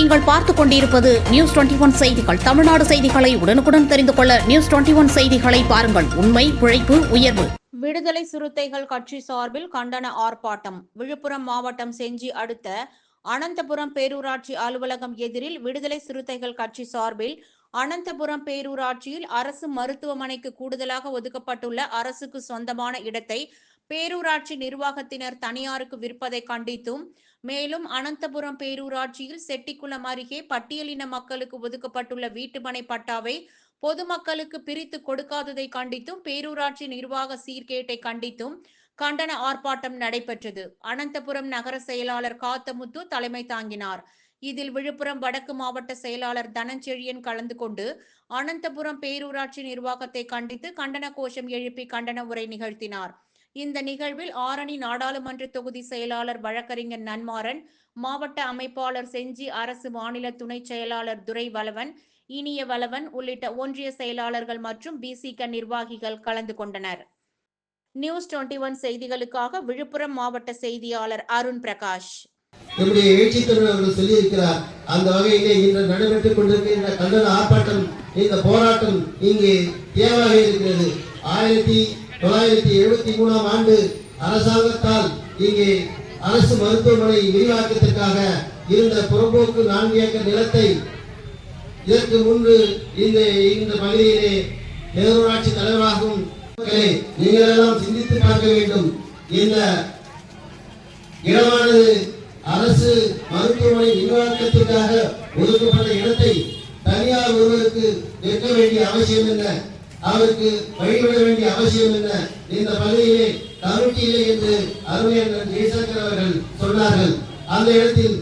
நீங்கள் பார்த்துக் கொண்டிருப்பது நியூஸ் 21 செய்திகள். தமிழ்நாடு செய்திகளை உடனுக்குடன் தெரிந்து கொள்ள நியூஸ் 21 செய்திகளை பாருங்கள். உண்மை, உழைப்பு, உயர்வு. விடுதலை சிறுத்தைகள் கட்சி சார்பில் கண்டன ஆர்ப்பாட்டம். விழுப்புரம் மாவட்டம் செஞ்சி அடுத்த அனந்தபுரம் பேரூராட்சி அலுவலகம் எதிரில் விடுதலை சிறுத்தைகள் கட்சி சார்பில் அனந்தபுரம் பேரூராட்சியில் அரசு மருத்துவமனைக்கு கூடுதலாக ஒதுக்கப்பட்டுள்ள அரசுக்கு சொந்தமான இடத்தை பேரூராட்சி நிர்வாகத்தினர் தனியாருக்கு விற்பதை கண்டித்தும், மேலும் அனந்தபுரம் பேரூராட்சியில் செட்டிக்குளம் அருகே பட்டியலின மக்களுக்கு ஒதுக்கப்பட்டுள்ள வீட்டுமனை பட்டாவை பொதுமக்களுக்கு பிரித்து கொடுக்காததை கண்டித்தும், பேரூராட்சி நிர்வாக சீர்கேட்டை கண்டித்தும் கண்டன ஆர்ப்பாட்டம் நடைபெற்றது. அனந்தபுரம் நகர செயலாளர் காத்தமுத்து தலைமை தாங்கினார். இதில் விழுப்புரம் வடக்கு மாவட்ட செயலாளர் தனஞ்செழியன் கலந்து கொண்டு அனந்தபுரம் பேரூராட்சி நிர்வாகத்தை கண்டித்து கண்டன கோஷம் எழுப்பி கண்டன உரை நிகழ்த்தினார். இந்த நிகழ்வில் ஆரணி நாடாளுமன்ற தொகுதி செயலாளர் வழக்கறிஞர் நன்மாறன், மாவட்ட அமைப்பாளர் செஞ்சி அரசு மாநில துணை செயலாளர் துரை வளவன், இனிய வளவன் உள்ளிட்ட ஒன்றிய செயலாளர்கள் மற்றும் பிசிக நிர்வாகிகள் கலந்து கொண்டனர். நியூஸ் 21 செய்திகளுக்காக விழுப்புரம் மாவட்ட செய்தியாளர் அருண் பிரகாஷ். நம்முடைய எழுச்சி தமிழ் அவர்கள் சொல்லியிருக்கிறார். அந்த வகையிலே இன்று நடைபெற்றுக் கொண்டிருக்கின்ற கண்டன ஆர்ப்பாட்டம், இந்த போராட்டம் இங்கு தேவையாக இருக்கிறது. 1973 ஆண்டு அரசாங்கத்தால் இங்கே அரசு மருத்துவமனை விரிவாக்கத்திற்காக இருந்த புறம்போக்கு 4 ஏக்கர் நிலத்தை இதற்கு முன்பு இந்த பகுதியிலே பேரூராட்சி தலைவராகவும் நீங்கள் எல்லாம் சிந்தித்து பார்க்க வேண்டும். இந்த இடமானது அரசு மருத்துவமனை விரிவாக்கத்திற்காக ஒதுக்கப்பட்ட இடத்தை தனியார் ஒருவருக்கு விற்க வேண்டிய அவசியம் என்ன, அவருக்கு வழிவிட வேண்டிய அவசியம் என்ன? இந்த பகுதியிலே கமிட்டி இல்லை என்று அருமையண்ணன் ஜெய்சங்கர் அவர்கள் சொன்னார்கள். அந்த இடத்தில்